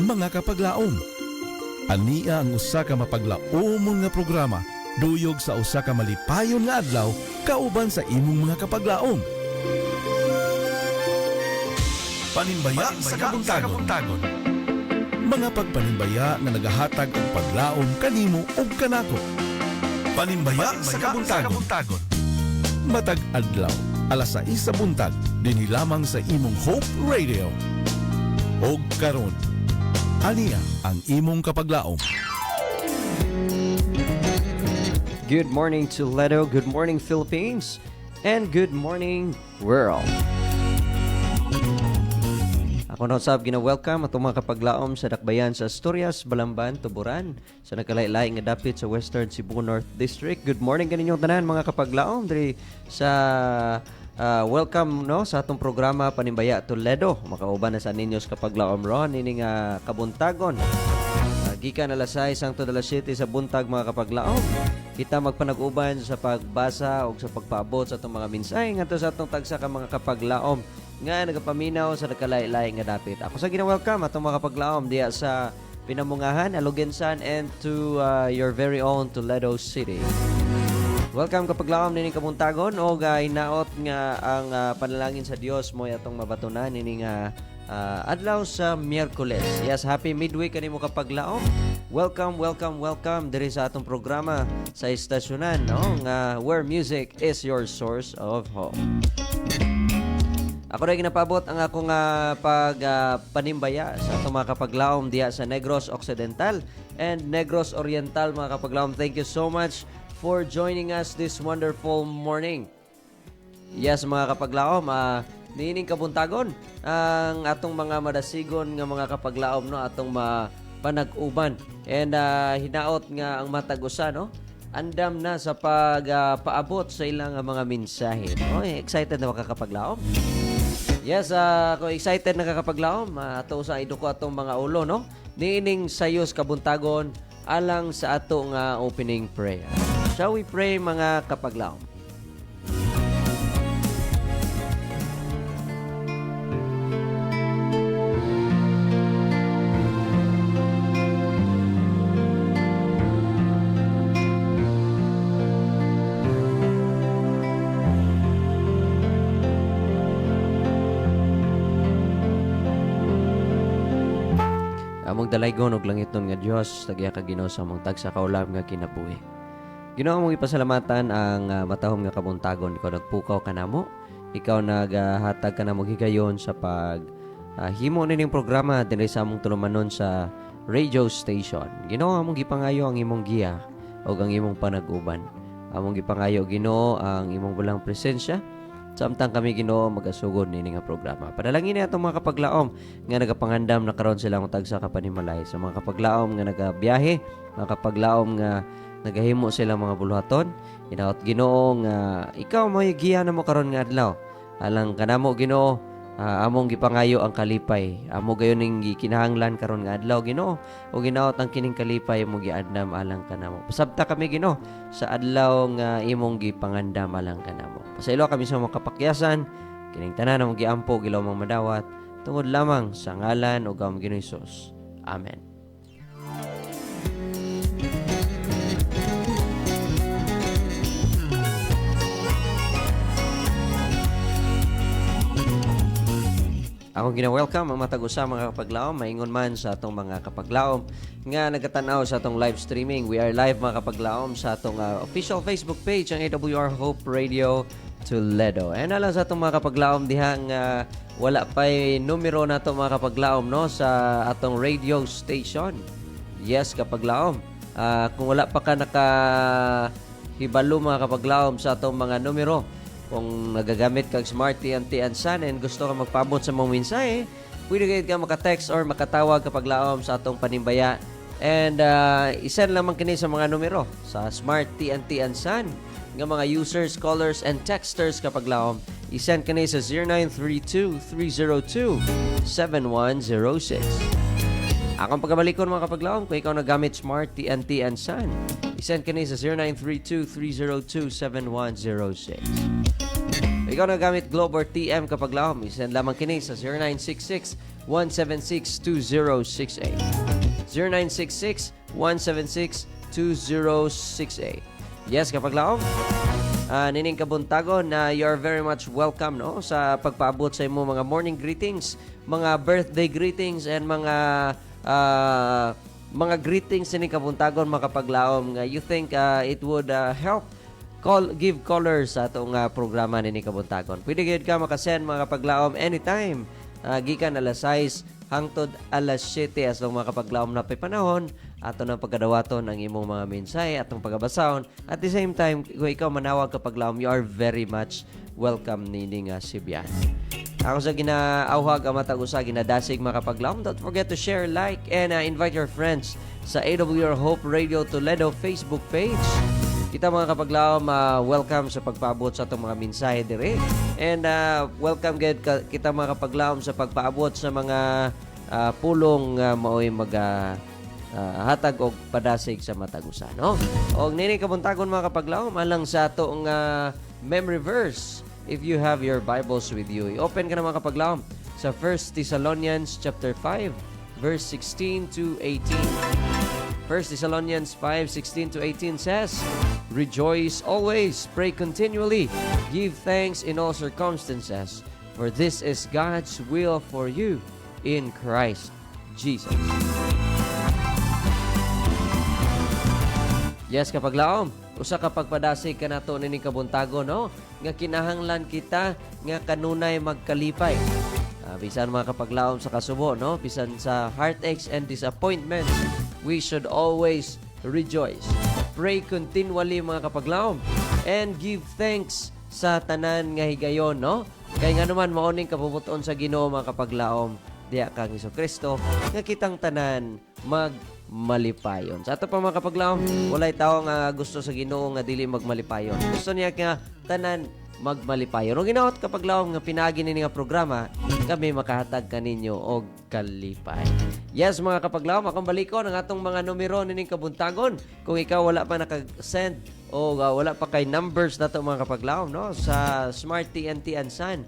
mga kapaglaom. Ania ang usa ka mapaglaomon nga programa duyog sa usa ka malipayon nga adlaw kauban sa imong mga kapaglaom. Panimbaya sa kabuntagon. Mga pagpanimbaya nga nagahatag og paglaom kanimo ug kanako. Panimbaya sa kabuntagon. Matag adlaw, alas 6 sa buntag, dinhi lamang sa imong Hope Radio. Og karon, ania ang imong kapaglaom. Good morning Toledo, good morning Philippines, and good morning world. Ako na usab gina-welcome atong mga kapaglaom sa dakbayan sa Asturias, Balamban, Tuburan, sa nagkalain-lain nga dapit sa Western Cebu North District. Good morning kaninyong tanan mga kapaglaom diri sa welcome no sa atong programa Panimbaya Toledo. Makauban na sa ninyos kapaglaom ron ini nga kabuntagon. Gikan alas 6 hangtod alas 7 sa buntag mga kapaglaom. Kita magpanag-uban sa pagbasa o sa pagpaabot sa atong mga mensahe ngadto sa atong tagsa ka mga kapaglaom nga nagapaminaw sa nagkalain-lain nga dapit. Ako sa gina-welcome atong mga kapaglaom diya sa Pinamungahan, Alugensan, and to your very own Toledo City. Welcome kapaglaom nini kabuntagon o hinaot nga ang panalangin sa Dios mo atong mabatunan nini nga adlaw sa Miyerkules. Yes, happy midweek kanimo kapaglaom. Welcome diri sa atong programa sa istasyonan no nga where music is your source of hope. Ako rin ginapabot ang akong panimbaya sa atong mga kapaglaom diya sa Negros Occidental and Negros Oriental mga kapaglaom. Thank you so much for joining us this wonderful morning. Yes mga kapaglaom, niining kabuntagon ang atong mga madasigon nga mga kapaglaom no atong panag-uban and hinaot nga ang matag-usa no andam na sa paabot sa ilang mga mensahe no. Excited na makakapaglaom. Yes, ako excited na kakapaglaom ato sa iduko atong mga ulo no niining sayos kabuntagon alang sa ato nga opening prayer. Shall we pray mga kapaglaom? Among dalaygon og langit nun nga Dios tagya ka Ginoo sa among tagsa kaulam nga kinabuhi. Ginoo among ipasalamatan ang matahom nga kabuntagon ikaw nagpukaw kanamo, ikaw naghatag kanamo higayon sa pag himo nining programa dinhi sa among tulumanon sa radio station. Ginoo among gipangayo ang imong giya ug ang imong panag-uban. Among gipangayo Ginoo ang imong bulang presensya samtang kami Ginoo magasugod nini nga programa. Padalangin ni atong mga kapaglaom nga nagapangandam na karon sila ang tagsa ka panimalay sa mga kapaglaom nga nagabiyahe, mga kapaglaom nga nagahimo sila mga buluhaton. Hinaot Ginoo nga ikaw mo giya namo karon nga adlaw. Alang kanamo Ginoo, among gipangayo ang kalipay. Amo gayon ning gikinahanglan karon nga adlaw Ginoo. O ginaot ang kining kalipay mo giadnam alang kanamo. Pasabta kami Ginoo sa adlaw nga imong gipangandam alang kanamo. Pasaylo kami sa mga kapakyasan, kining tanan ang giampo gilaw mang madawat, tungod lamang sa ngalan ug ang Ginoong Hesus. Amen. Akong gina-welcome ang matag-usa mga kapaglaom, maingon man sa atong mga kapaglaom nga nagatanaw sa atong live streaming. We are live mga kapaglaom sa atong official Facebook page ang AWR Hope Radio Toledo. And alam sa atong mga kapaglaom diha nga wala pa'y numero na atong mga kapaglaom no sa atong radio station. Yes kapaglaom. Kung wala pa ka nakahibalo mga kapaglaom sa atong mga numero, kung nagagamit kag Smart TNT and Sun and gusto ka magpaabot sa mong mensahe, pwede kayo ka maka-text or makatawag kapag laom sa atong panimbaya. And isend lamang kini sa mga numero sa Smart TNT and Sun nga mga users, callers, and texters kapag laom. Isend kini sa 0932-302-7106. Akong pagkamalikon mga kapaglaom kung ikaw nagamit Smart TNT and Sun. Isend kini sa 0932-302-7106. Ikaw na gamit Globe or TM kapag lahom, isend lamang kini sa 0966-176-2068. 0966-176-2068. Yes, kapaglaom. Nining kabuntagon na you are very much welcome no sa pagpaabot sa imo mga morning greetings, mga birthday greetings and mga greetings ni kabuntagon mga kapaglaom nga you think it would help give colors sa atong programa ni kabuntagon. Pwede gyud ka makasend mga kapaglaom anytime gikan alas 6 hangtod alas 7 as mga kapaglaom na pay panahon ato nang pagkadawaton ang imong mga mensahe atong pagabasahon. At the same time, kung ikaw manawag kapaglaom, you are very much welcome nining Sibian. Ako sa ginaawhag ang matag usa ginadasig mga kapaglaom. Don't forget to share, like, and invite your friends sa AWR Hope Radio Toledo Facebook page. Kita mga kapaglaom, welcome sa pagpaabot sa itong mga mensahe dire. And welcome kita mga kapaglaom sa pagpaabot sa mga pulong maoy hatag og padasig sa matagusa, no? Og nini kabuntagon mga kapaglaom alang sa atong memory verse. If you have your Bibles with you, i-open ka na mga kapaglaom sa 1 Thessalonians chapter 5 verse 16 to 18. 1 Thessalonians 5:16 to 18 says, "Rejoice always, pray continually, give thanks in all circumstances, for this is God's will for you in Christ Jesus." Yes, kapaglaom, usa ka pagpadasig ka nato nining kabuntago, no? Nga kinahanglan kita nga kanunay magkalipay. Bisan mga kapaglaom sa kasubo, no? Bisan sa heartaches and disappointments, we should always rejoice. Pray continually mga kapaglaom and give thanks sa tanan nga higayon, no? Kay nga naman maoning kapubuton sa Ginoo mga kapaglaom, diya kang Hesukristo nga kitang tanan malipayon. Sa ato pa mga kapaglaom, walay tao nga gusto sa Ginoo nga dili magmalipayon. Gusto niya nga tanan magmalipayon. O ginaot kapaglaom nga pinagi ni nga programa, kami makahatag kaninyo og kalipay. Yes mga kapaglaom, akong balikon ang atong mga numero nining kabuntagon. Kung ikaw wala pa naka-send o wala pa kay numbers nato mga kapaglaom, no? Sa Smart TNT and Sun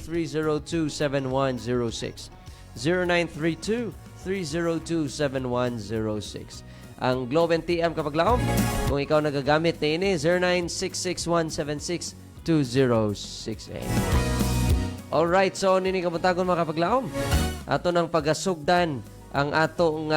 0932-302-7106 0932-302-7106. Ang Globe and TM kapaglaom, kung ikaw nagagamit na ini, 0966-176-2068. Alright, so nini kabuntagon mga kapaglaom, ato ng pagasugdan ang atong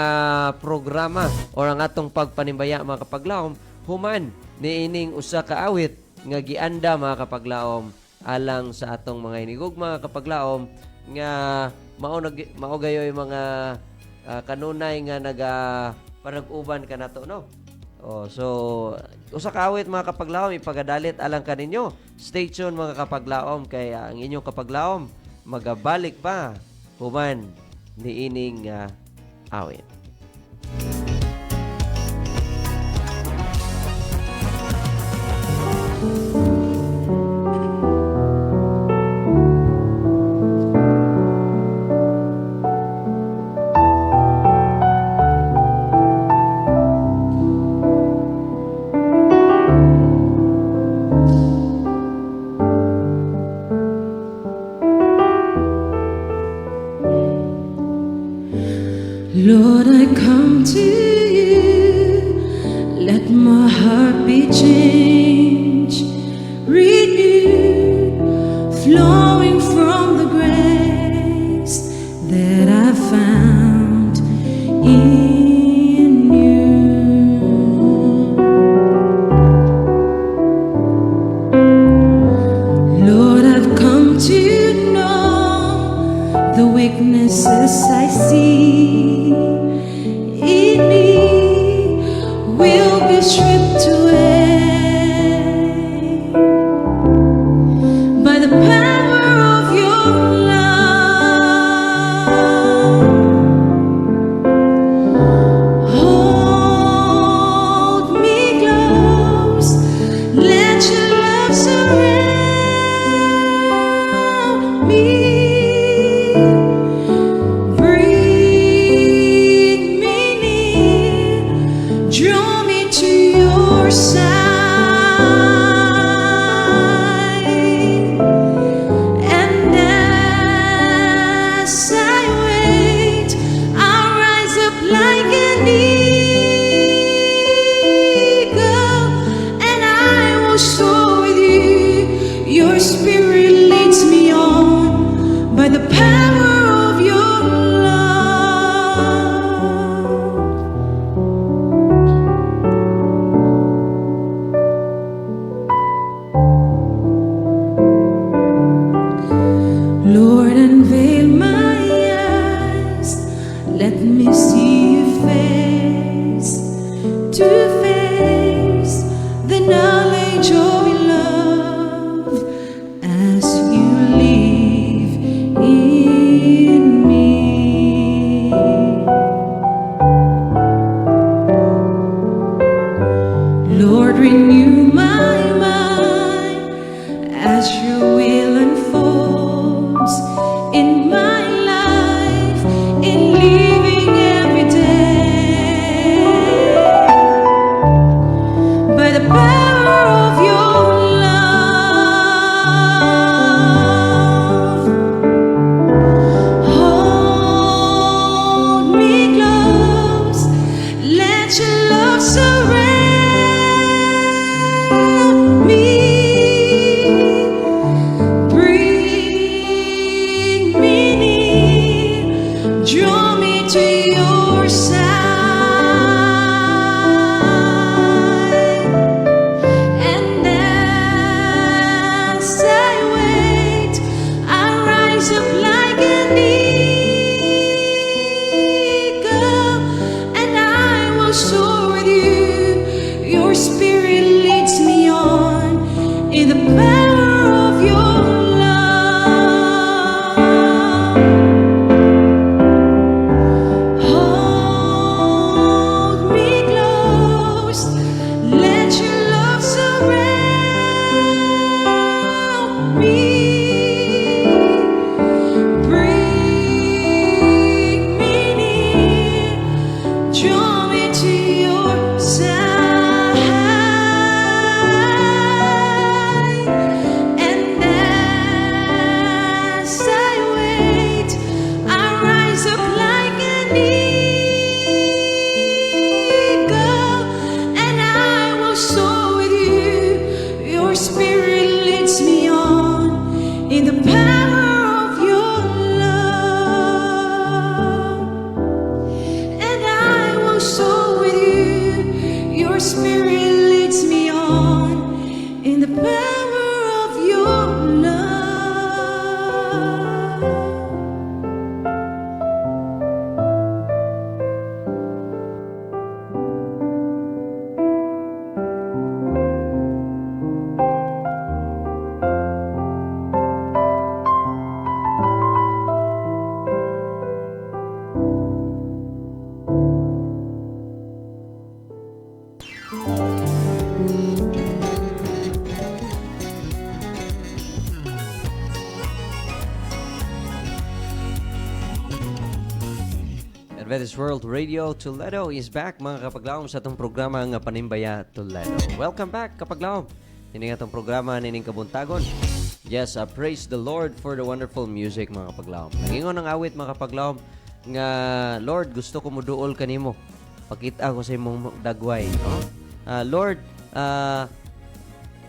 programa or ang atong pagpanimbaya mga kapaglaom, human ni ining usa ka awit nga gianda mga kapaglaom alang sa atong mga inigog mga kapaglaom nga mao gayoy mga kanunay nga panag-uban ka nato, no? So usa ka awit mga kapaglaom ipagadalit alang kaninyo. Stay tuned mga kapaglaom kay ang inyong kapaglaom magabalik pa human ni ining awit. Lord, I Adventist World Radio Toledo is back mga kapaglaom sa itong programa nga Panimbaya Toledo. Welcome back kapaglaom. Ini nga itong programa nining kabuntagon. Yes, praise the Lord for the wonderful music mga kapaglaom. Nangingon ang awit mga kapaglaom nga Lord, gusto ko muduol kanimo. Pakita ko sa imong dagway, no? Lord,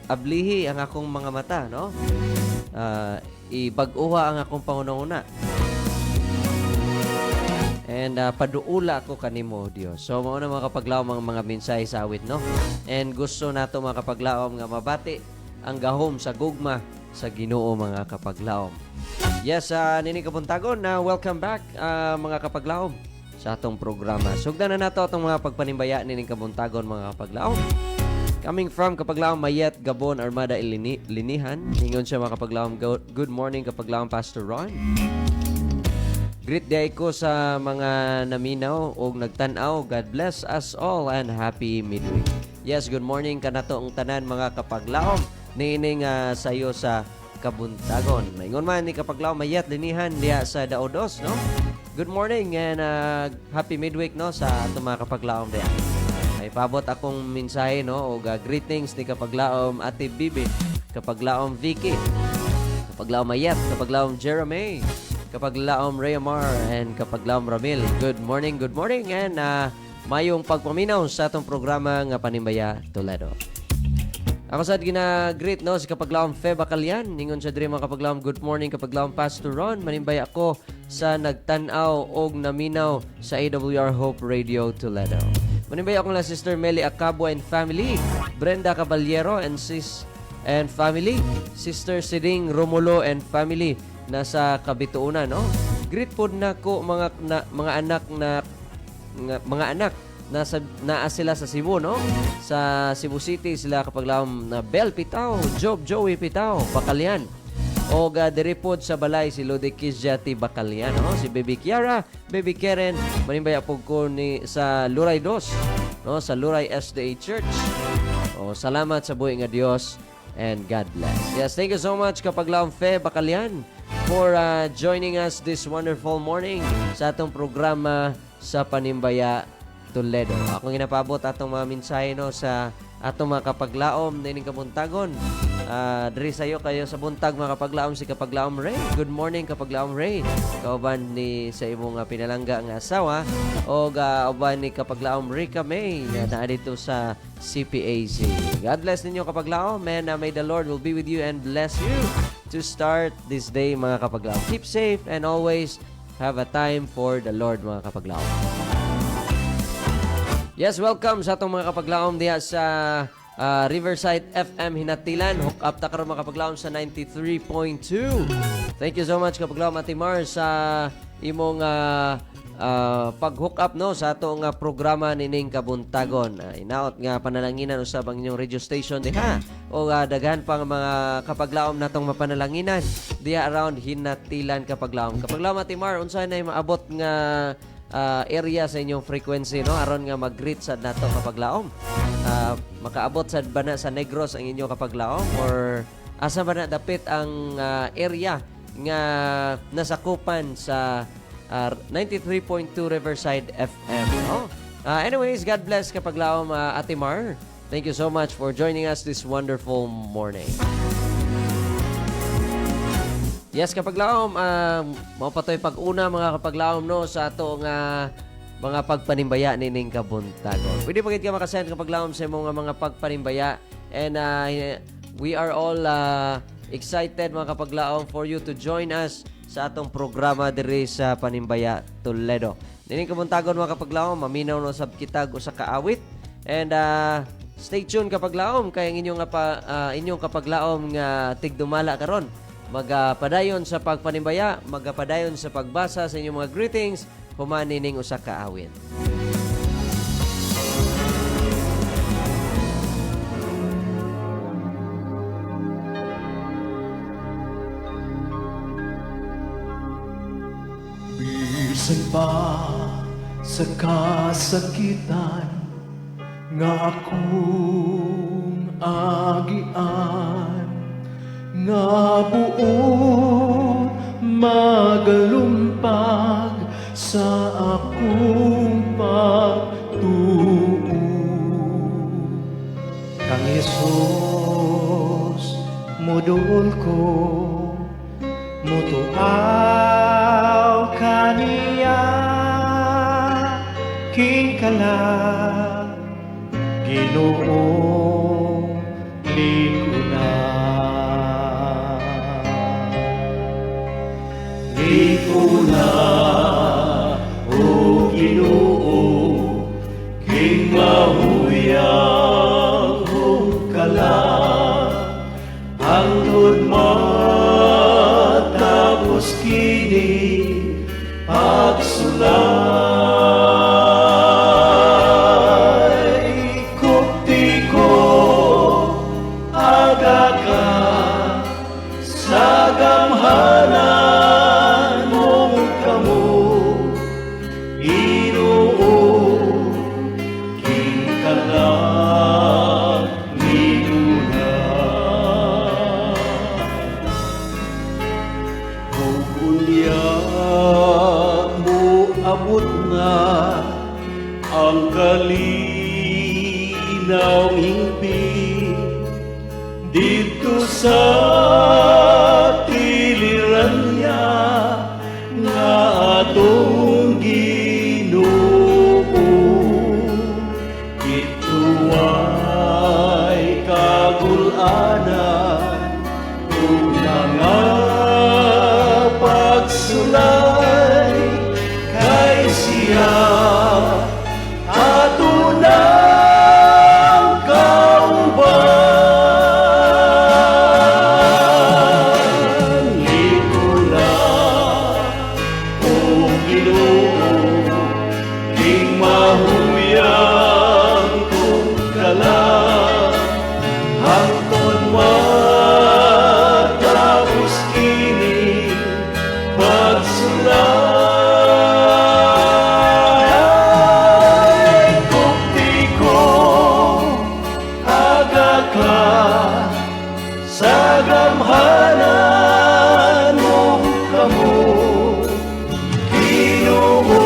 ablihi ang akong mga mata, no? Ibag-uha ang akong pangunahuna. And paduula ako kanimo, Dios. So mao na mga kapaglaom ang mga mensahe sa awit, no? And gusto nato mga kapaglaom nga mabati ang gahom sa gugma sa Ginoo mga kapaglaom. Yes, nini kabuntagon na welcome back mga kapaglaom sa atong programa. Sugdan na nato atong mga pagpanimbaya nining kabuntagon mga kapaglaom. Coming from kapaglaom Mayet, Gabon, Armada Linihan. Ingon siya mga kapaglaom, good morning kapaglaom Pastor Ron. Greet day ko sa mga naminaw o nagtanaw. God bless us all and happy midweek. Yes, good morning kanato ang tanan mga kapaglaom. Nining sayo sa kabuntagon. Maingon man ni kapaglaom Mayet Linihan diya sa Daodos, no? Good morning and happy midweek, no, sa ato mga kapaglaom diya. Ay pabot akong mensahe, no, o greetings ni kapaglaom Ate Bibi, kapaglaom Vicky, kapaglaom Mayet, kapaglaom Jeremy, kapaglaom Rayamar, and kapaglaom Ramil. Good morning and mayong pagpaminaw sa atong programa nga Panimbaya Toledo. Ako sad gina-greet, no, si kapaglaom Fe Bacalian. Ningon sa diri mga kapaglaom, good morning kapaglaom Pastor Ron. Manimbay ako sa nagtan-aw og naminaw sa AWR Hope Radio Toledo. Manimbay ako na Sister Meli Acabo and family, Brenda Caballero and family, Sister Siding Romulo and family nasa Kabituunan, no? Greet po na ko mga anak naa sila sa Cebu, no? Sa Cebu City sila kapaglaom na Bel Pitaw, Joey Pitaw, Bacalian. O diri pod sa balay si Lodi Kizjati Bacalian, no? Si Baby Kiara, Baby Karen, manimbaya po ko ni sa Luray 2, no? Sa Luray SDA Church. O salamat sa buhay nga Dios and God bless. Yes, thank you so much kapaglaom Fe Bacalian for joining us this wonderful morning sa atong programa sa Panimbaya Toledo. Akong ginapabot atong mga mensahe, no, sa atong mga kapaglaom nining kabuntagon. Diri sayo kayo sa buntag mga kapaglaom si kapaglaom Ray. Good morning kapaglaom Ray. Kauban ni sa imong pinalangga nga asawa o kauban ni kapaglaom Rica May na dito sa CPAC. God bless ninyo kapaglaom, and may the Lord will be with you and bless you to start this day mga kapaglaom. Keep safe and always have a time for the Lord mga kapaglaom. Yes, welcome sa atong mga kapaglaom diya sa Riverside FM Hinatilan. Hook up ta karon mga kapaglaom sa 93.2. Thank you so much kapaglaom Ate Mar sa imong pag-hook up, no, sa atong programa nining kabuntagon. Inaot nga panalanginan usab ang inyong radio station diha o daghan pang mga kapaglaom natong mapanalanginan diha around Hinatilan kapaglaom. Kapaglaom Ate Mar, unsay nay maabot nga area sa inyong frequency, no, aron nga mag-greet sa nato kapaglaom. Makaabot sa bana sa Negros ang inyong kapaglaom or asa ba na dapit ang area nga nasakupan sa 93.2 Riverside FM. Oh. Anyways, God bless kapaglaom Ate Mar. Thank you so much for joining us this wonderful morning. Yes, kapaglaom, mao patoy pag-una mga kapaglaom, no, sa ato nga mga pagpanimbaya nining kabuntagon. Pwede pa gid ka makasend kapaglaom sa imong mga pagpanimbaya, and we are all excited mga kapaglaom for you to join us sa atong programa diri sa Panimbaya Toledo. Nining kabuntagon mga kapaglaom, maminaw no sab kitag usa ka awit, and stay tuned kapaglaom kay ang inyong kapaglaom nga tigdumala karon. Magpadayon sa pagpanimbaya, magpadayon sa pagbasa sa inyong mga greetings, human nining usa ka awit. Bisan pa sa kasakitan nga akong agian, nga buong magalumpag sa ako Diyos, mudul ko, mutuaw kaniya, king kala, Ginoong likunan. Likunan, o Ginoo, king mahuyang kala, hangtod matapos kini pagsulay. Kupti ko aga ka sa gamhanan mong kamo, Ginoo, king kalang likunan. Kung unya mo abot na ang kalinaw hingpit dito sa tiliran niya nga atong Ginoo. Ito ay kagulanan kung nga pagsulay kay siya ato ng kauban. Likunan, o Ginoo, king mahuyang kung kalang, hangtod matapos kini pagsulay. Kupti ko aga ka sa gamhanan mong kamo, Ginoo,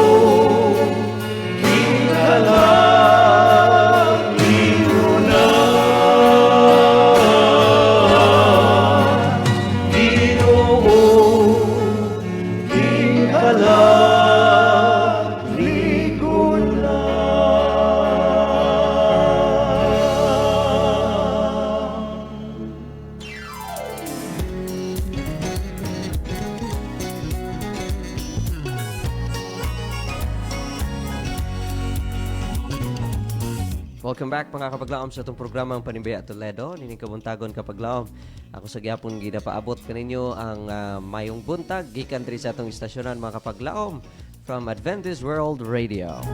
king kalang likunan. Ginoo, king kalang likunan. Welcome back mga kapaglaom sa itong programang Panimbaya Toledo. Nining kabuntagon kapaglaom. Ako sa gyapon ginapaabot kaninyo ang mayong buntag gikan diri sa atong istasyonan mga kapaglaom from Adventist World Radio.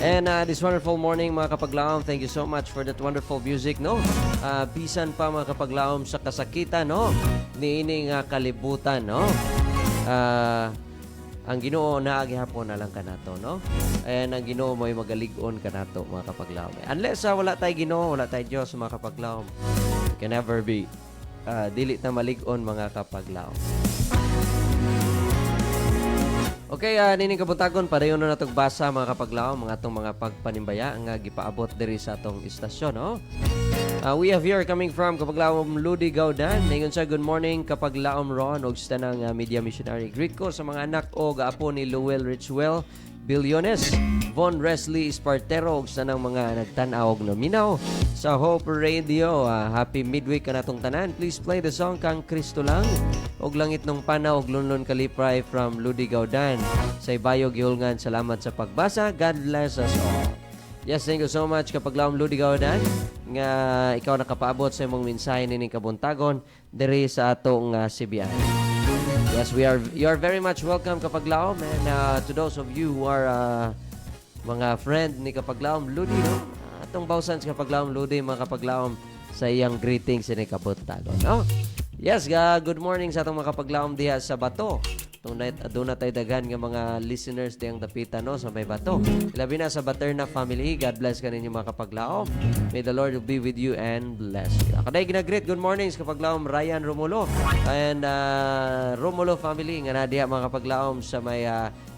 And this wonderful morning mga kapaglaom, thank you so much for that wonderful music, no? Bisan pa mga kapaglaom sa kasakitan, no? Niining kalibutan, no? Ang Ginoo na gihapon na lang kanato, no? And ang Ginoo mo'y magalig-on kanato mga kapaglaom. Unless wala tay Ginoo, wala tay Dios mga kapaglaom, can never be dili na malig-on mga kapaglaom. Okay, nining kabuntagon padayon na natog basa mga kapaglaom, mga atong mga pagpanimbaya nga gipaabot diri sa atong istasyon, no? We have here coming from Kapaglaom Ludi Gaudan. Ningon sa good morning Kapaglaom Ron og sa tanang media missionary. Greet ko sa mga anak o gaapo ni Luel Richwell Bilyones, Von Wesley Espartero og sa tanang mga nagtan-aw og nominaw sa Hope Radio. Happy midweek kanatong tanan. Please play the song Kang Kristo Lang og Langit nung Pana og Lunlon Kalipray from Ludi Gaudan. Sa Ibayog Gihulngan, salamat sa pagbasa. God bless us all. Yes, thank you so much Kapaglaom Ludi Gaudan nga ikaw nakapaabot sa imong mensahe nining kabuntagon diri sa atong CBI. Yes, you are very much welcome Kapaglaom, and to those of you who are mga friend ni Kapaglaom Ludi, no? Atong bawsan sa Kapaglaom Ludi mga Kapaglaom sa iyang greetings ni kabuntagon, no? Yes, good morning sa atong mga Kapaglaom diha sa Bato. Doon na tayo dagan ng mga listeners diyang dapitan, no, sa may Bato. Ilabi na sa Baterna family. God bless ka ninyo mga kapaglaom. May the Lord be with you and bless you. Ako dahil ginagreet good mornings kapaglaom Ryan Romulo and Romulo family nga na diha mga kapaglaom sa may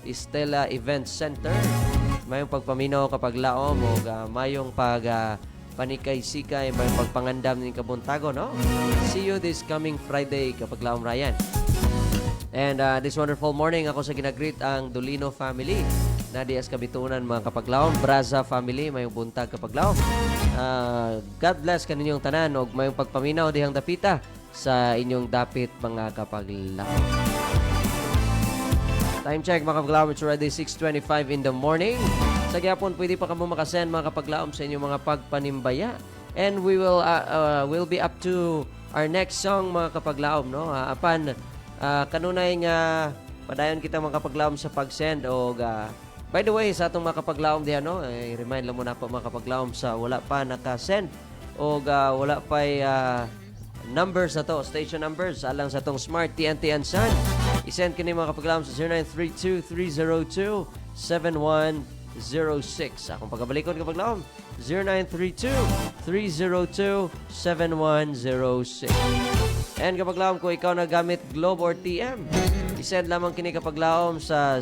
Estela Event Center. Mayong pagpaminaw kapaglaom o mayong panikay-sikay, may pagpangandam ng kabuntagon, no? See you this coming Friday, Kapaglaom Ryan. And this wonderful morning, ako sa ginagreet ang Dolino family. Nadias Kabitunan, mga Kapaglaom. Braza family, mayong buntag Kapaglaom. God bless kaninyong tanan og mayong pagpaminaw dihang dapita sa inyong dapit, mga Kapaglaom. Time check, mga Kapaglaom. It's already 6:25 in the morning. Sa gyapon, pwede pa kamo makasend, mga Kapaglaom, sa inyong mga pagpanimbaya. And we will will be up to our next song, mga Kapaglaom, no? Apan kanunay nga padayon kita, mga Kapaglaom, sa pag-send og by the way, sa atong mga Kapaglaom diha, no, remind lang muna po, mga Kapaglaom, sa wala pa naka-send og wala pa numbers na to, station numbers alang sa atong Smart TNT and Sun. I-send kini, mga Kapaglaom, sa 0932-302-7106. Akong pagkabalikon, Kapaglaom, 0932-302-7106. And Kapaglaom, kung ikaw nagamit Globe or TM, i-send lamang kini, Kapaglaom, sa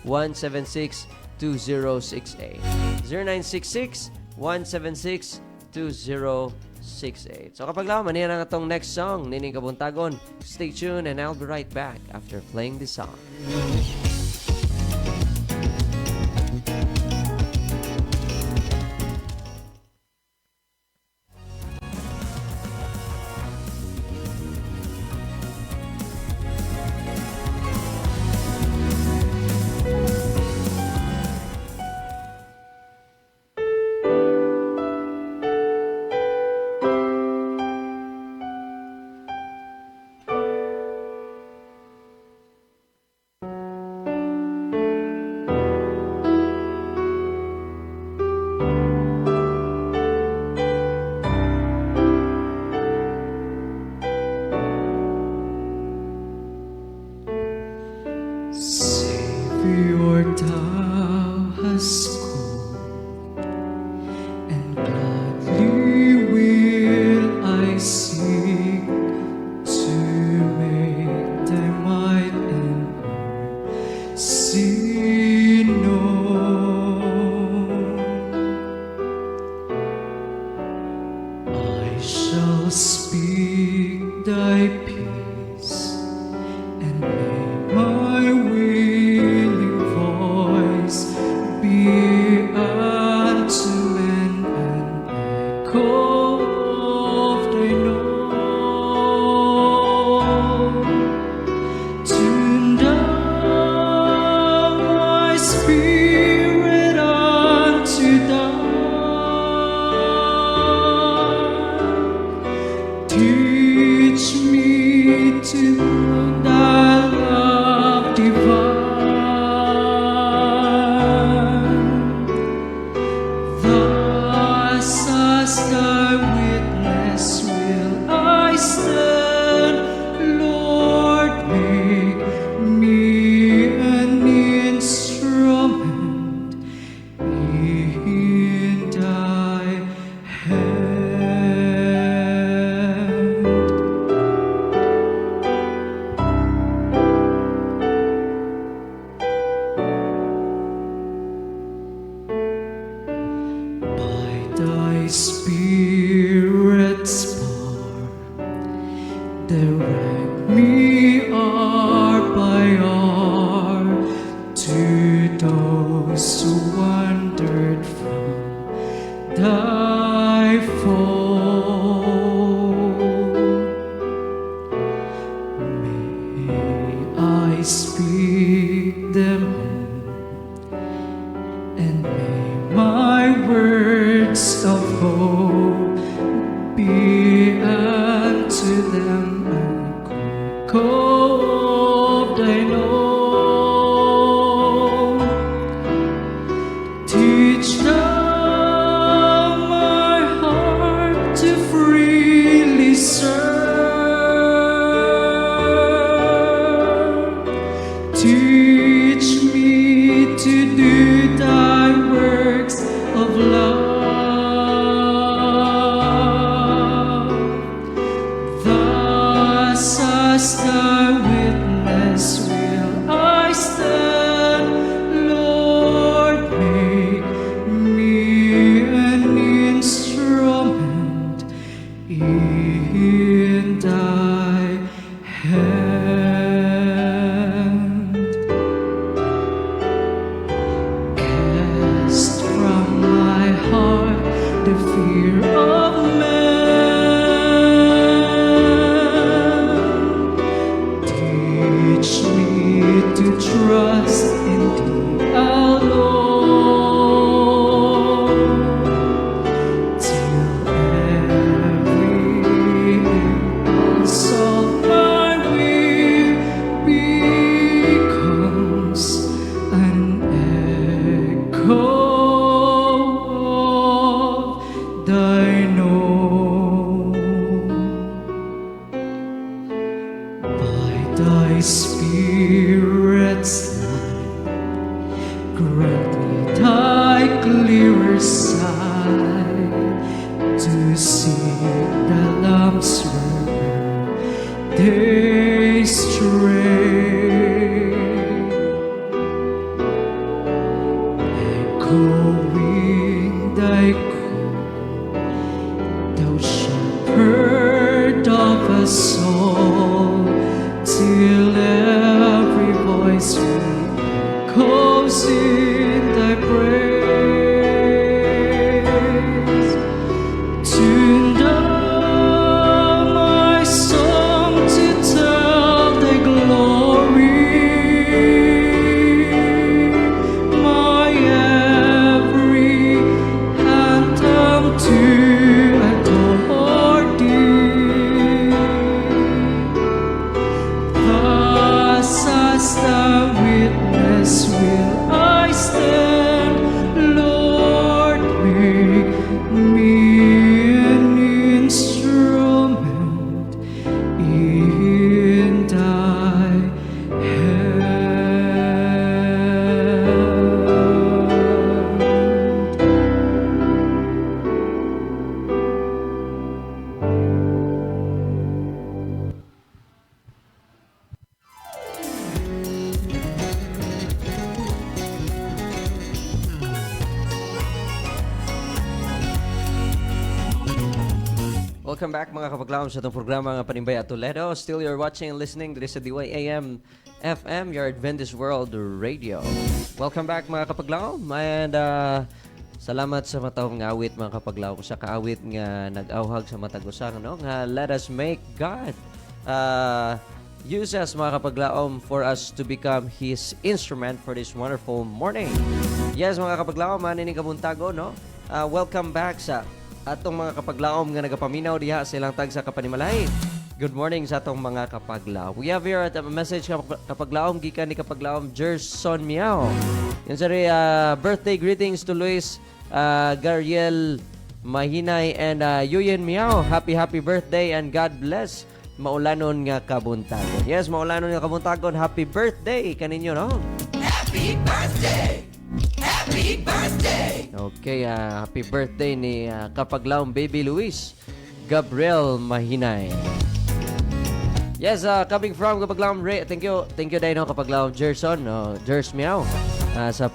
0966-176-2068. 0966-176-2068. So Kapaglaom, maniyan ang atong next song, Nining Kabuntagon. Stay tuned and I'll be right back after playing this song. Savior, thou hast come, and gladly will I seek to make thy might and mercy known. I shall speak thy peace, and make my willing voice be unto men an echo of thy known. Tune down my spirit unto thine. Teach me to know thy love divine. Thus as thy witness will I stand. Lord, make me an instrument in thy hand. By thy Spirit's power, direct me hour by hour to those who wandered from thy fold. May I speak them home, and may my words of hope be unto them an echo of thine own. Teach thou my heart to freely serve. Teach me to do thy works of love. Thus as thy in thy hand. Cast from my heart the fear of man. Teach me to trust in thee alone, till every impulse of my will becomes an echo of thine own. By thy Spirit's light, grant me thy clearer sight to see the lambs where they stray, echoing thy call, thou shepherd of us all, till every voice echoes in thy praise. Tune down my song to tell thy glory, my every anthem to adore thee. Thus as the witness will I stand, Lord, make me an instrument in thy hand. Welcome back mga kapaglaom sa itong programa ng Panimbaya Toledo. Still you're watching and listening to this sa DYAM FM, your Adventist World Radio. Welcome back mga kapaglaom, and salamat sa matahong awit mga kapaglaom, sa kaawit nga nag-awhag sa matag usang, no? Nga let us make God use us mga kapaglaom for us to become His instrument for this wonderful morning. Yes mga kapaglaom, manining kabuntago, no? Welcome back sa atong mga kapaglaom nga nagapaminaw diha sa ilang tag sa Kapanimalay. Good morning sa atong mga kapaglaom. We have here a message kapaglaom gikan ni kapaglaom Gerson Miao. Yan sa birthday greetings to Luis Gariel Mahinay and Yuyen Miao. Happy birthday and God bless. Maulanon nga kabuntagon. Yes, maulanon nga kabuntagon. Happy birthday kaninyo, no? Happy birthday! Happy birthday! Okay, happy birthday ni kapaglaom Baby Luis Gabriel Mahinay. Yes, coming from kapaglaom Ray. Thank you Dino kapaglaom Gerson, Gers Miao, sa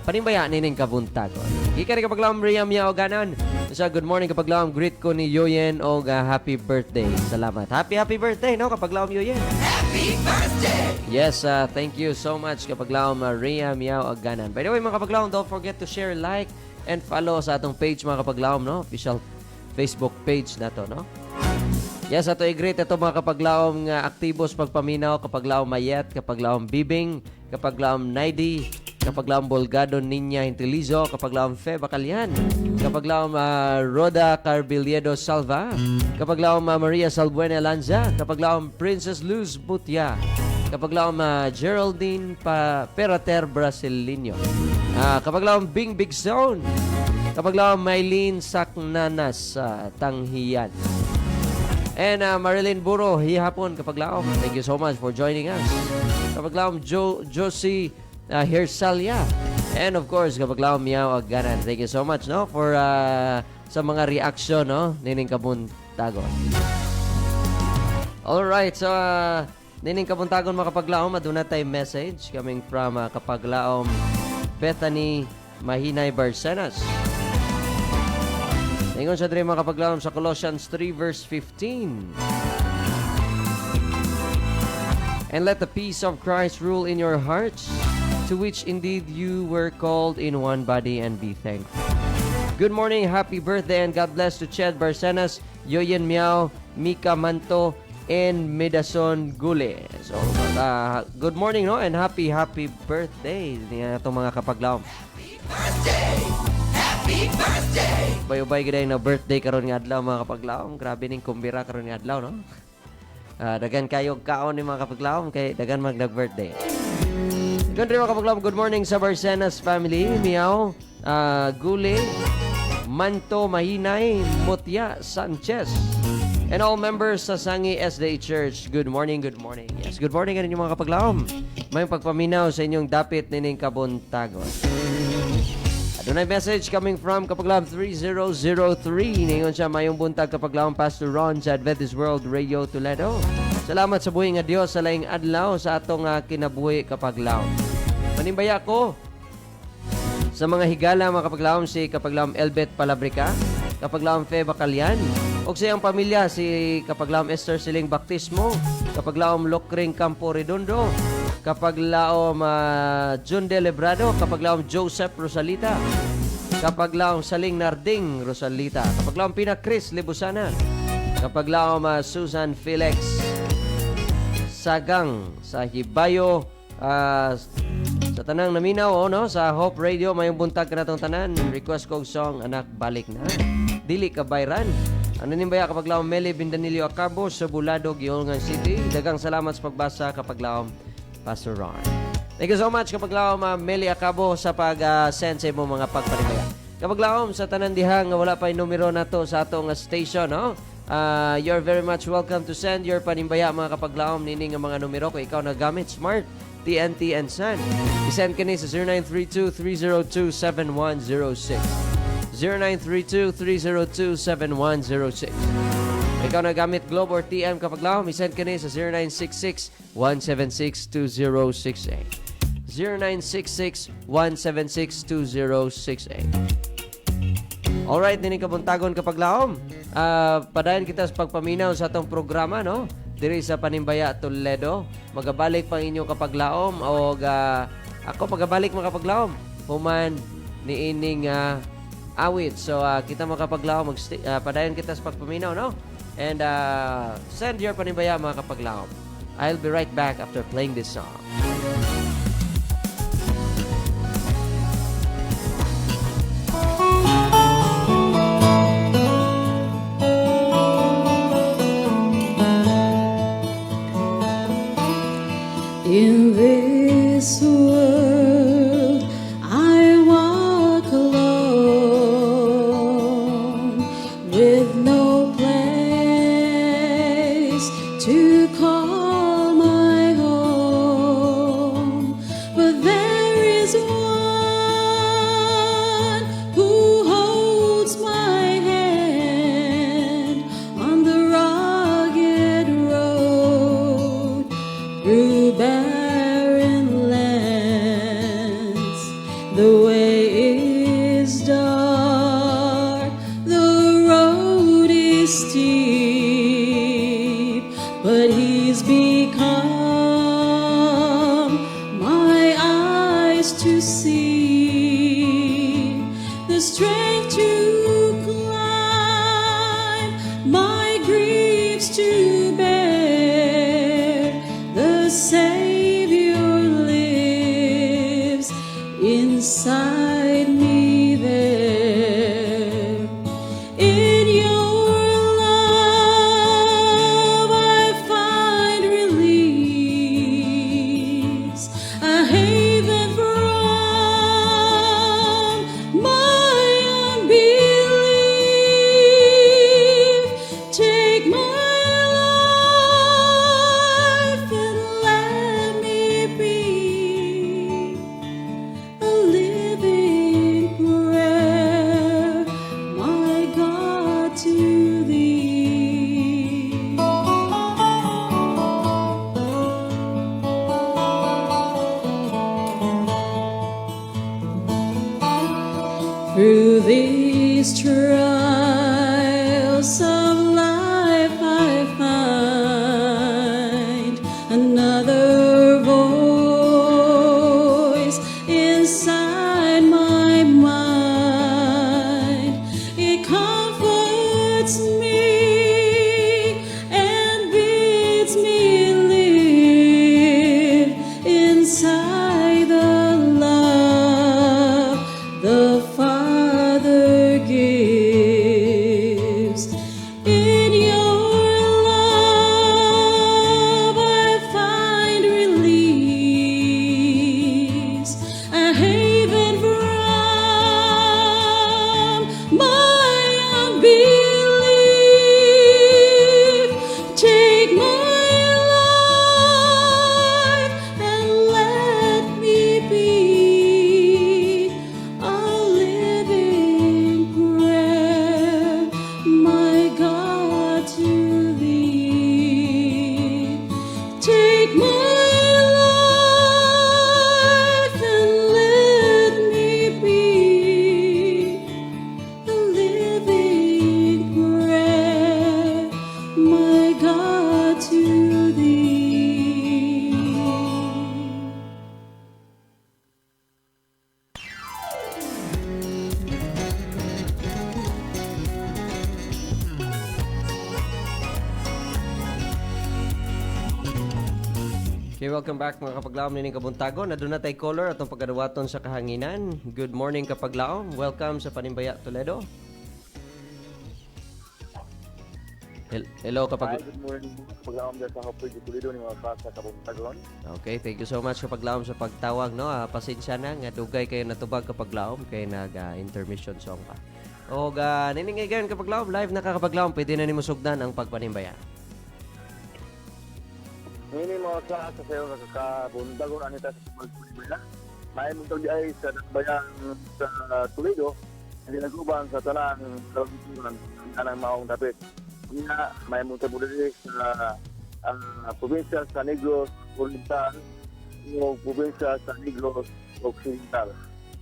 panimbaya nining kabuntagon. Gikan ni kapaglaom Ria Miao ganan. Sa good morning kapaglaom, greet ko ni Yoyen og happy birthday. Salamat. Happy birthday, no kapaglaom Yoyen. Happy birthday! Yes, thank you so much kapaglaom Ria Miao Aganan. By the way mga kapaglaom, don't forget to share, like, and follow sa atong page mga kapaglaom, no? Official Facebook page na to, no? Yes, ato i-greet ito mga kapaglaom nga aktibos pagpaminaw, kapaglaom Mayet, kapaglaom Bibing, kapaglaom Naidi, kapaglaom Bolgado Ninya Intelizo, kapaglaom Fe Bacalian, kapaglaom Roda Carbiliedo Salva, kapaglaom Maria Salbuena Lanza, kapaglaom Princess Luz Butia, kapaglaom Geraldine Perater Brasileño, kapaglaom Bing Big Zone, kapaglaom Maylene Saknanas Tanghiyan, and Marilyn Buro hihapon kapaglaom. Thank you so much for joining us. Kapaglaom Josie Hirsalia, and of course kapaglaom Miao Aganan. Thank you so much, no, for sa mga reaction, no, nining kabuntagon. All right, so nining kabuntagon mga kapaglaom, aduna tay message coming from kapaglaom Bethany Mahinay Barcenas. Ingon sa diri mga kapaglaom sa Colossians 3 verse 15. And let the peace of Christ rule in your hearts, to which indeed you were called in one body, and be thankful. Good morning, happy birthday, and God bless to Ched Barcenas, Yoyen Miao, Mika Manto, and Medason Gule. So, good morning, no? And happy birthday niya itong mga kapaglaom. Happy birthday! Ubay-ubay gid na birthday karon nga adlaw mga kapaglaom. Grabe ning kumbira karon nga adlaw, no? Dagan kayo kaon ni mga kapaglaom kay dagan mag-birthday. Good morning mga kapaglaom. Good morning sa Barcenas family. Miao, Gule, Manto Mahinay, Mutya Sanchez, and all members sa Sangi SDA Church. Good morning, good morning. Yes, good morning kanin mga kapaglaom. May pagpaminaw sa inyong dapit nining kabuntagon. Adunay message coming from Kapaglaom 3003. Ningon siya mayong buntag Kapaglaom Pastor Ron sa Adventist World Radio Toledo. Salamat sa buhi nga Dios sa laing adlaw sa atong kinabuhi Kapaglaom. Manimbaya ko sa mga higala mga Kapaglaom si Kapaglaom Elbet Palabrica, Kapaglaom Fe Bacalian, o sa iyang pamilya si Kapaglaom Esther Siling Baptismo, Kapaglaom Lokring Campo Redondo, Kapaglaom John De Lebrado, Kapaglaom Joseph Rosalita, Kapaglaom Saling Narding Rosalita, Kapaglaom Pina Chris Libusana, Kapaglaom Susan Felix Sagang sa Hibayo, sa tanang naminaw no sa Hope Radio mayong buntag kanatong tanan. Request kog song Anak Balik Na, dili ka bayran. Ano nimbaya Kapaglaom Meli Bindanilio Acabo sa Bulado, Giongan City. Dagang salamat sa pagbasa Kapaglaom Pastor Ron. Thank you so much Kapaglaom Meli Acabo sa pag-send sa mo mga pagpanibaya. Kapaglaom sa tanan diha nga wala pa yung numero nato sa atong station, no? You're very much welcome to send your panimbaya mga Kapaglaom nini nga mga numero kung ikaw nagamit Smart, TNT, and Sun. I-send ka ni sa 0932-302-7106. 0932-302-7106. Ikaw nagamit Globe or TM Kapaglaom, i-send ka ni sa 0966-176-2068. 0966-176-2068. Alright, nini kabuntagon Kapaglaom. Padayon kita sa pagpaminaw sa atong programa, no? Diri sa Panimbaya Toledo. Magabalik pang inyong Kapaglaom o ako magabalik mga Kapaglaom. Human ni ining awit. So kita mga Kapaglaom padayon kita sa pagpaminaw, no? And send your Panimbaya mga Kapaglaom. I'll be right back after playing this song. In this world, I walk alone with no place to call my home. But there is one who holds my hand on the rugged road through barren lands. The way is dark, the road is steep, but He's become my eyes to see, the strength to climb, my griefs to bear. The Savior lives inside me there. In your love I find release, a haven from my unbelief. Take my life and let me be a living prayer, my God, to Thee. Through these trials Okay, welcome back mga kapaglaom nining kabuntagon. Aduna tay caller atong pagadawaton sa kahanginan. Good morning kapaglaom. Welcome sa Panimbaya Toledo. Hello Hi, kapag good morning. Paglaom dyan sa Hopper de Toledo ni mga kasa kabuntagon. Okay, thank you so much kapaglaom sa pagtawag no. Pasensya na nga dugay kayo natubag kapaglaom kay nag intermission song pa. Og nining again kapaglaom live na kakapaglaom pwede na nimo sugdan ang pagpanimbaya. Ngayon mga kasa sayo nakakabuntagon anita sa Pagpulibaya. May mong ay sa bayan sa Toledo. Hindi nagubang sa talang kalusuran ng maong dapit. Kaya may mong tabulili sa probinsya sa Negros Oriental o probinsya sa Negros Occidental.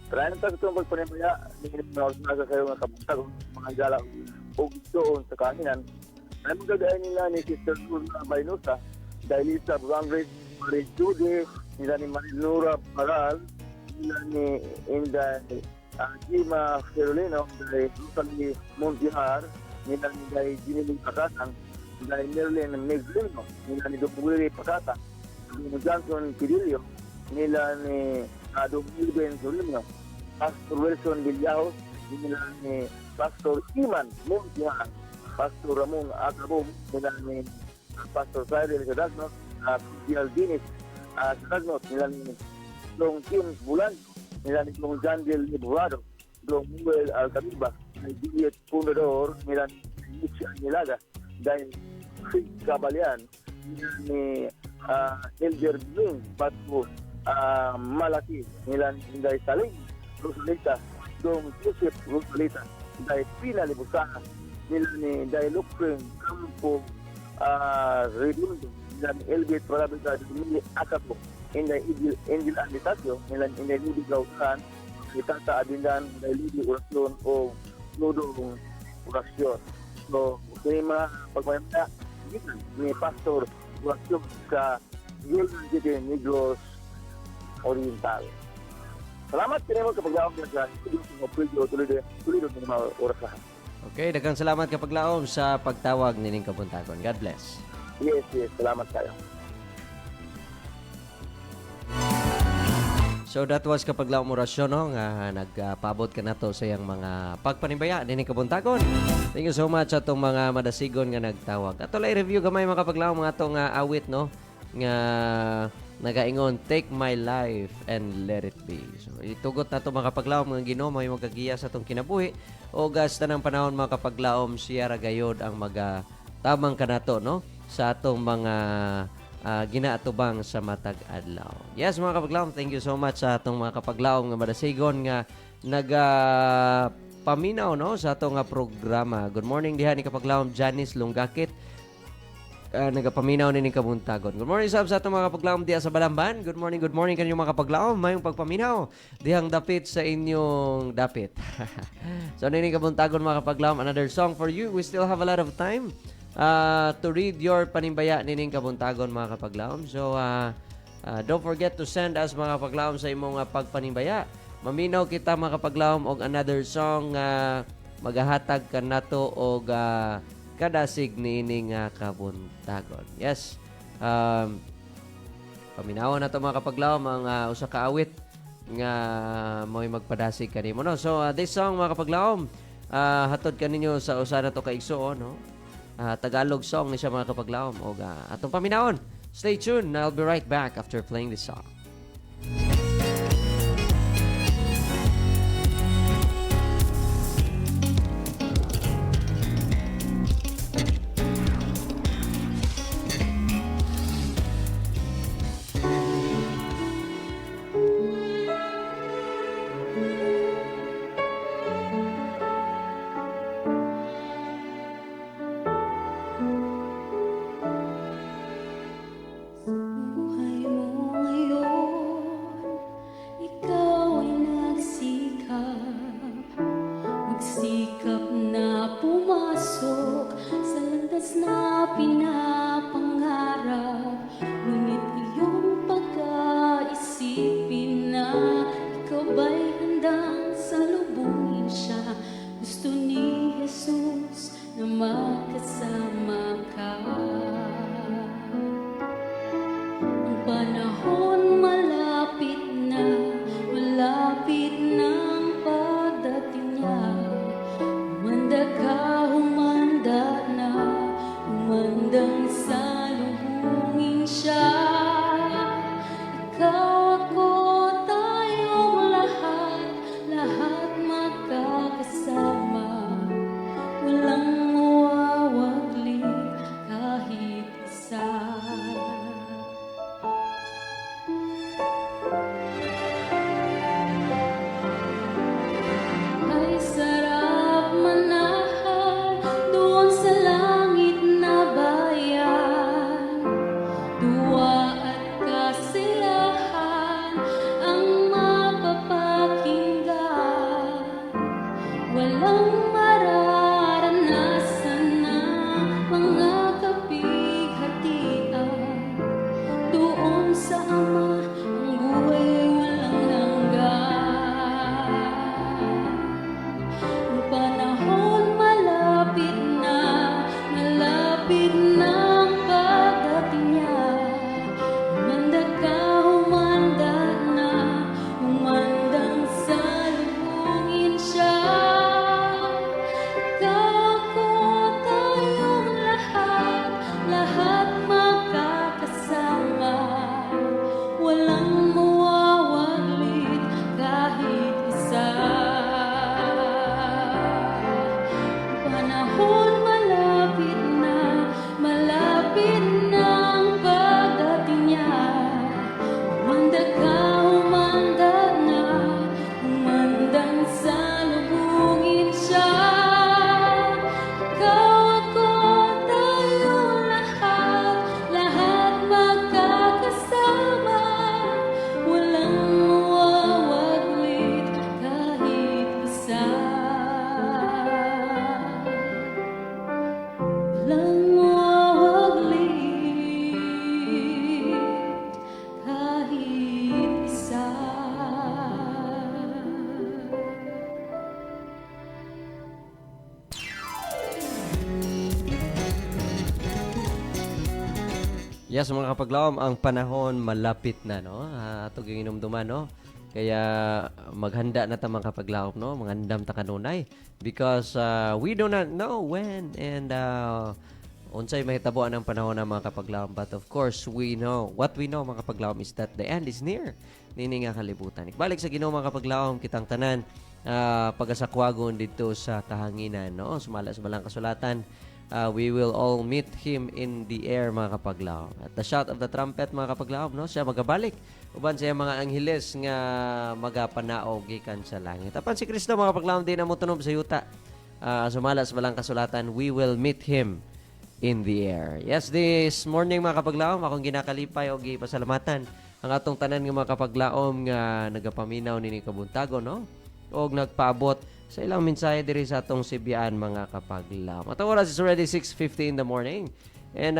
Kaya nang itong pagpanimaya, hindi na nasa kayo ng kabuntagon, mga gala o gustoon sa kahinan. May magagayin nila ni Sister Luna Baynusa, dahil sa Brandrich Marie Judy, nila ni Marinura Paral, nila ni Inday Gima Ferolino, dahil Rosalie Montihar, nila ni Day Giniling Pakatang, dahil Merlin Meglino, nila ni Dumuwiri Pakatang, nila ni Johnson Pirilio, nila ni Dong Ilben Solino, Pastor Wilson Villajos, nila ni Pastor Iman Montihar, Pastor Ramon Acabong, nila ni Pastor Cyril Sadagnot, Pial Dinis Sadagnot, nila ni Long Kim Bulan, nila ni Long Jandil Iburado, Long Muel Alcamiba, ay Juliet Punador, nila ni Nietzsche Anilaga, dahil Fig Cabalian, nila ni Elder Bing, Pato Malaki, nila ni Inday Saling, Rosalita, Dong Joseph Rosalita, dahil Pina Libusaha, nila ni Day Lucren Campo Redundo, nila ni Elbit Parabita, nila ni Akapo, Inday Angel Anditasio, nila ni Inday Ludi Gautan, ni Tata Abindan, Inday Ludi Orasyon o Ludong Orasyon. So, kaya mga pagmamaya, ni Pastor Orasyon sa Gilman City, Negros Oriental. Salamat kinimo sa paglaom niya sa Toledo ng mga orasahan. Okay, daghang salamat kapaglaom sa pagtawag nining kabuntagon. God bless. Yes, salamat kayo. So that was kapaglaom orasyon no nga nagpaabot ka nato sa iyang mga pagpanimbaya nining kabuntagon. Thank you so much atong mga madasigon nga nagtawag. Ato lay review gamay mga kapaglaom mga atong awit no nga nagaingon, take my life and let it be. So itugot nato mga kapaglaom nga Ginoo may magagiya sa atong kinabuhi o gasta ng panahon mga kapaglaom siya ra gayod ang tamang kanato no sa atong mga ginaatubang sa matag adlaw. Yes mga kapaglaom, thank you so much sa atong mga kapaglaom nga madasigon nga paminaw no sa atong programa. Good morning diha ni kapaglaom Janice Lunggakit. Nagapaminaw ni kabuntagon. Good morning sa atong mga kapaglaom diha sa Balamban. Good morning kanyo mga kapaglaom. Mayong pagpaminaw dihang dapit sa inyong dapit. So nini kabuntagon mga kapaglaom, another song for you. We still have a lot of time to read your panimbaya nining kabuntagon mga kapaglaom. So don't forget to send us mga kapaglaom sa imong pagpanimbaya. Maminaw kita mga kapaglaom og another song magahatag kanato og kadasig nining kabuntagon. Yes. Paminawan na to mga kapaglaom ang usa ka awit nga mo'y magpadasig kanimo no. So this song mga kapaglaom hatod kaninyo sa usa na to ka igsuon no. Tagalog song ni siya mga kapaglaom og atong paminawon. Stay tuned. I'll be right back after playing this song. Buhay mo ngayon, ikaw ay nagsikap. Magsikap na pumasok sa landas na pinapangarap. Ngunit iyong pagkaisipin na ikaw ba'y handang salubungin siya. Gusto ni Jesus na magkasama ka. Ang Humandang salubungin siya. Ikaw, ako, tayong lahat, lahat magkakasama. Walang mawawagli kahit isa. Ay sarap manahan doon sa langit na bayan. Tuwa at kasiyahan ang mapapakinggan. Walang mararanasan na mga kapighatian. Doon sa Ama ang buhay walang hanggan. Ang panahon malapit na ang pagdating niya. Humanda ka, humanda na, humandang salubungin siya. Ikaw, ako, tayong lahat, lahat magkakasama. Walang mawawaglit kahit isa. Panahon malapit na ang pagdating niya. Humanda ka, humanda na, humandang salubungin siya. Ikaw, ako, tayong lahat, lahat magkakasama. Walang mawawaglit kahit isa. Walang mawawaglit kahit isa. Yes, mga kapaglawom, ang panahon malapit na, no? Ato ginumduman, no? Kaya maghanda na ta mga kapaglawom, no? Mangandam ta kanunay because we do not know when and unsay mahitabuan ang panahon ng mga kapaglawom, but of course we know what we know mga kapaglawom is that the end is near. Nini nga kalibutan. Balik sa Ginoo mga kapaglawom, kitang tanan pag-asakwagon dito sa kahanginan, no? Sumala sa balang kasulatan. We will all meet Him in the air, mga kapaglawom. At the shout of the trumpet, mga kapaglawom, no? Siya magabalik. Uban siya mga angheles nga magapanaog gikan sa langit. Apan si Kristo, mga kapaglawom, di na mo tunog sa yuta. Sumala sa balang kasulatan, we will meet Him in the air. Yes, this morning, mga kapaglawom, akong ginakalipay o gipasalamatan ang atong tanan ng mga kapaglawom nga nagapaminaw ni Kabuntagon, no? O nagpaabot sa ilang mensahe diri sa atong Sibyaan, mga kapaglawom. At ang oras is already 6:50 in the morning. And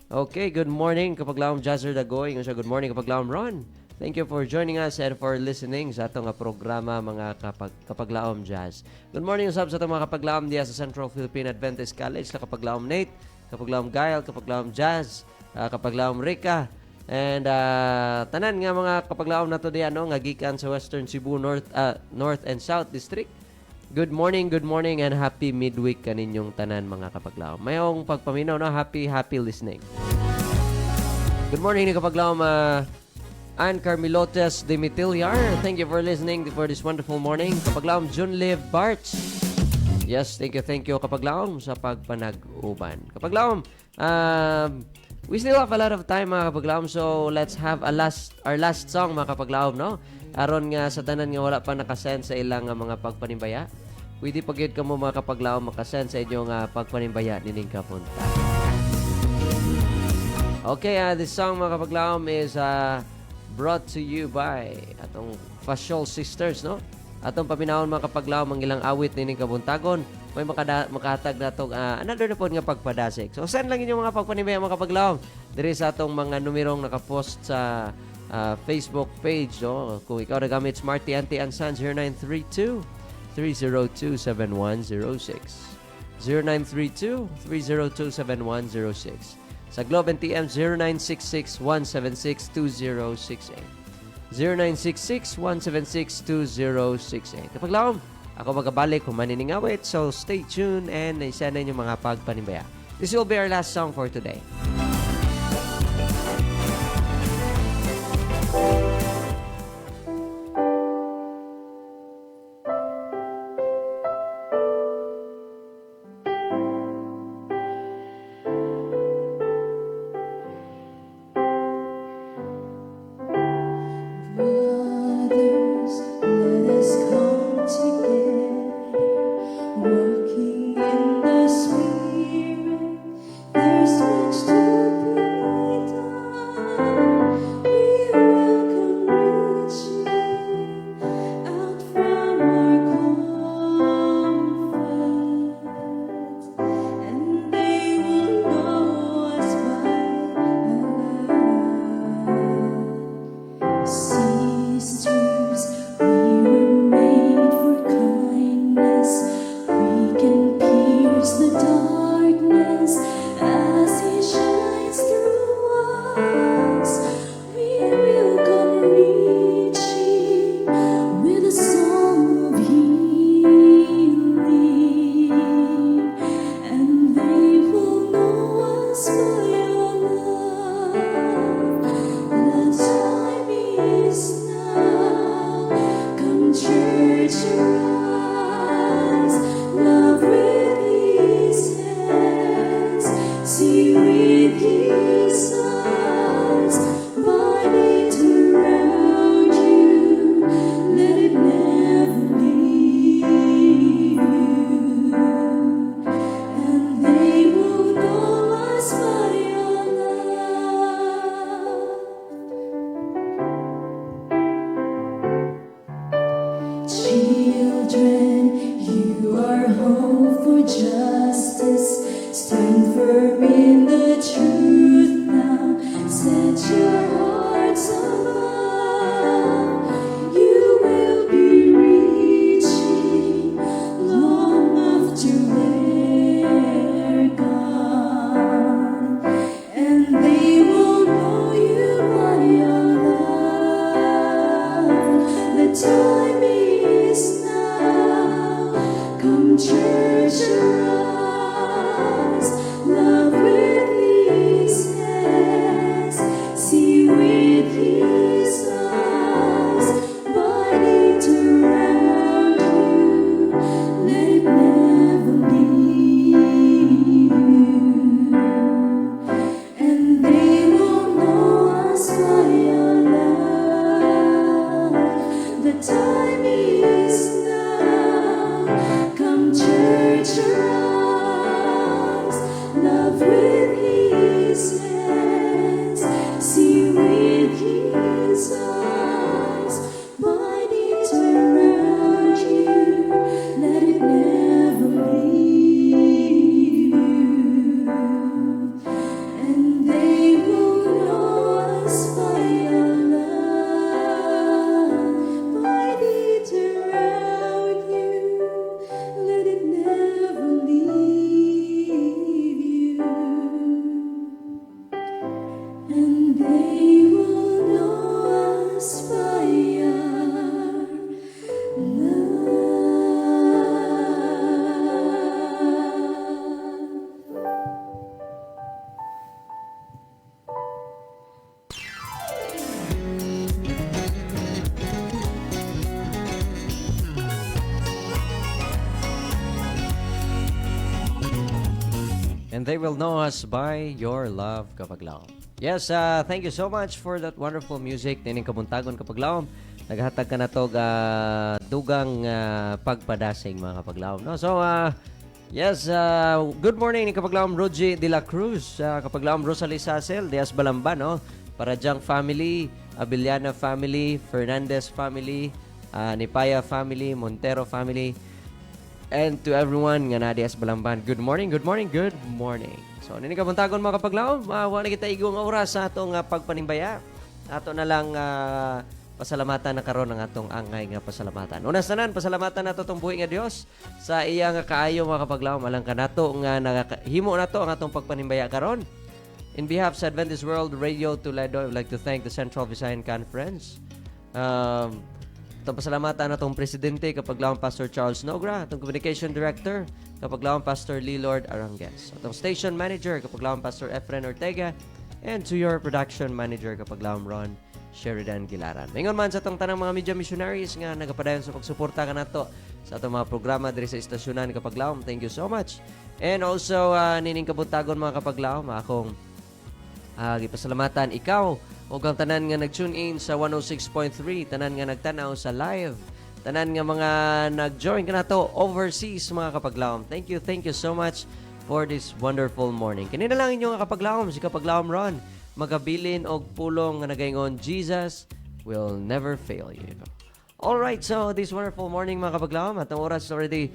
okay, good morning kapaglawom Jazzer Dagoy. Good morning kapaglawom Ron. Thank you for joining us and for listening sa atong programa, mga kapaglawom Jazz. Good morning usab sa atong mga kapaglawom diya sa Central Philippine Adventist College, kapaglawom Nate, kapaglawom Gail, kapaglawom Jazz, kapaglawom Rika. And tanan nga mga kapaglawom nato diyan, no, nga gikan sa Western Cebu North and South District. Good morning and happy midweek kaninyong tanan, mga kapaglawom. Mayong pagpaminaw, no, happy listening. Good morning ni kapaglawom Ann Carmilotes de Mitillar. Thank you for listening for this wonderful morning. Kapaglawom June Liv Barts. Yes, thank you kapaglawom sa pagpanag-uban. Kapaglawom, we still have a lot of time, mga kapaglawom, so let's have our last song, mga kapaglawom, no? Aron nga sa tanan nga wala pa nakasend sa ilang mga pagpanimbaya. Pwede pagid ka mo, mga kapaglawom, makasend sa inyong pagpanimbaya nining kapunta. Okay, this song, mga kapaglawom, is brought to you by atong Fashol Sisters, no? Atong paminahon, mga kapaglawom, ang ilang awit nining kabuntagon. May makahatag na itong another na po nga pagpadasik. So, send lang inyong mga pagpanibay, mga kapaglawom. Diri sa atong mga numerong nakapost sa Facebook page. No? Kung ikaw nagamit Smart TNT and Sons, 0932-302-7106. 0932-302-7106. Sa Globe and TM, 0966-176-2068. 0966-176-2068. Kapaglawom, ako magabalik kung maniningawit. So, stay tuned and isa na inyong mga pagpanimbaya. This will be our last song for today. Brothers, let us come together, walking in the Spirit. There's much to be done. We welcome reaching out from our comfort, and they will know us by love. Sisters, we were made for kindness. We can pierce the darkness as He shines through us. We will come reaching with a song of healing, and they will know us by our love. The time is now. Come, church, arise. Love with His hands, see with His eyes. Bind it around you, let it never leave you, and they will know us by our love. Children, you are hope for justice. Stand firm in the truth now. Set your hearts above. You will be reaching long after they're gone, and they will know you by your love. The time is now. Come, church, arise. Love with His hands, see with His eyes. Bind it around you, let it never leave you, and they will know us by our love. The time is now. Come, church, arise. Love with His hands, see with His eyes. Bind it around you, let it never leave you, and they will know us by our love. Bind it around you, let it never leave you, and they will know us by our love. And they will know us by your love, Kapaglaom. Yes, thank you so much for that wonderful music. Tining kabuntagon, Kapaglaom. Naghatag ka na to dugang pagpadasing, mga Kapaglaom. No? So, yes, good morning ni Kapaglaom Rogie de la Cruz, Kapaglaom Rosalie Sacel, Diaz Balamba, no? Parajang family, Abiliana family, Fernandez family, Nipaya family, Montero family, and to everyone nga na Diaz Balamban. Good morning, good morning, good morning. So, nini kabuntagon mga Kapaglaom, wala kita igong oras sa atong pagpanimbaya. Ato na lang pasalamatan na karon ng atong angay nga pasalamatan. Unas tanan, pasalamatan nato tong buhi nga Dios sa iya nga kaayo mga Kapaglaom. Alang ka nato nga himo nato ang atong pagpanimbaya karon. In behalf sa Adventist World Radio Toledo, I would like to thank the Central Visayan Conference. Atong pasalamatan atong presidente kapag lawan Pastor Charles Nogra, atong communication director kapag lawan Pastor Lilord Arangues, atong station manager kapag lawan Pastor Efren Ortega, and to your production manager kapag lawan Ron Sheridan Gilaran. Mingon man sa atong tanang mga media missionaries nga nagapadayon sa pagsuporta kanato sa atong mga programa diri sa istasyonan kapag lawan. Thank you so much. And also nining kabuntagon mga kapag lawan, akong gipasalamatan ikaw o ang tanan nga nag-tune in sa 106.3, tanan nga nagtanaw sa live, tanan nga mga nag-join ka na to overseas mga kapaglawom. Thank you so much for this wonderful morning. Kanina lang inyo nga kapaglawom, si Kapaglawom Ron, magabilin og pulong nga nagaingon, Jesus will never fail you. Alright, so this wonderful morning mga kapaglawom, at ang oras already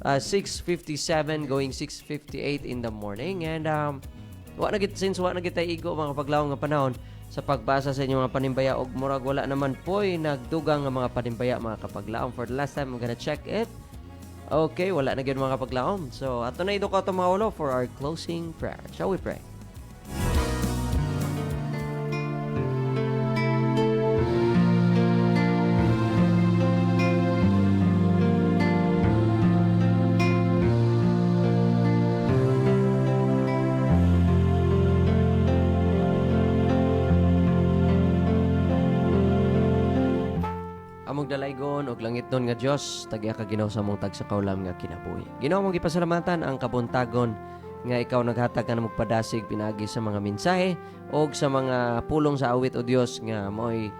6:57 going 6:58 in the morning, and since wa na kita igo mga kapaglawom nga panahon sa pagbasa sa inyong mga panimbaya og murag wala naman po'y nagdugang nga mga panimbaya mga kapaglaom. For the last time, I'm gonna check it. Okay, wala na gyud mga kapaglaom. So, ato na ito ko mga ulo for our closing prayer. Shall we pray? Among dalaygon og langit nun nga Dios, tagiya ka Ginoo sa among tag sa kaulam nga kinabuhi. Ginoo, mong gipasalamatan ang kabuntagon nga ikaw naghatag ka na magpadasig pinagi sa mga mensahe o sa mga pulong sa awit o Dios nga mo'y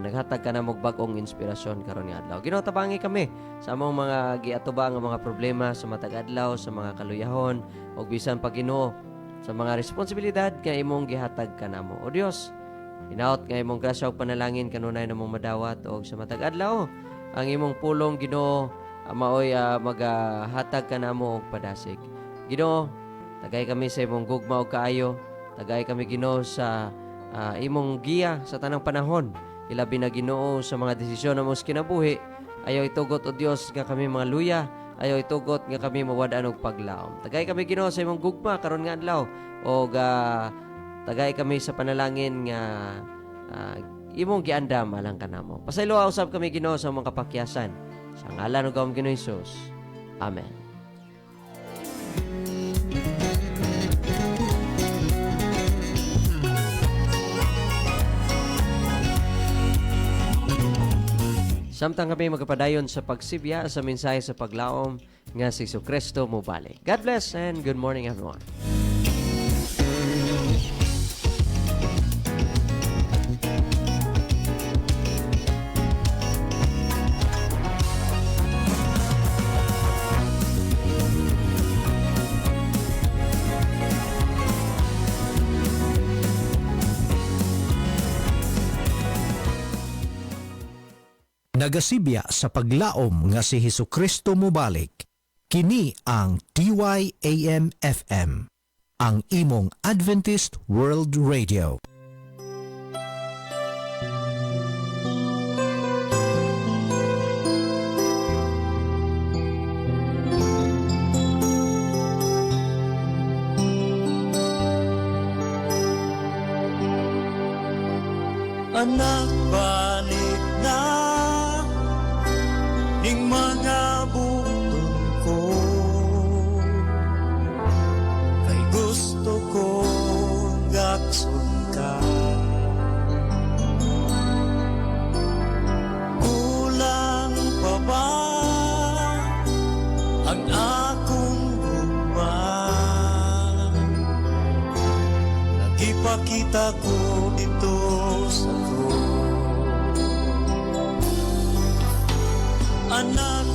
naghatag ka na magbag-ong inspirasyon karon nga adlaw. Ginoo, tabangi kami sa among mga giatuba nga mga problema sa matag adlaw, sa mga kaluyahon o bisan pa Ginoo sa mga responsibilidad nga imong gihatag kanamo. O Dios, hinaot nga imong grasya ug panalangin kanunay namong madawat og sa matag adlaw ang imong pulong Ginoo maoy maghatag kanamo og padasig. Ginoo, tagay kami sa imong gugma ug kaayo, tagay kami Ginoo sa imong giya sa tanang panahon, ilabi na Ginoo sa mga desisyon namo sa kinabuhi. Ayaw itugot o Dios nga kami mga luya, ayaw itugot nga kami mawad-an og paglaom. Tagay kami Ginoo sa imong gugma karon nga adlaw og tagay kami sa panalangin nga imong giandam alang kanamo. Pasaylo usab kami Ginoo sa mga kapakyasan. Sa ngalan ug Ginoo Hesus. Amen. Samtang kami magpadayon sa pagsibya sa mensahe sa paglaom nga si Jesucristo mobalik. God bless and good morning everyone. Nagasibya sa paglaom nga si Jesucristo mobalik. Kini ang DYAM-FM, ang imong Adventist World Radio. Anak, balik na ning mga button ko, kay gusto ko gakson ka. Kulang pa ba ang akong gugma? Nagipakita ko dito sa krus. Anak,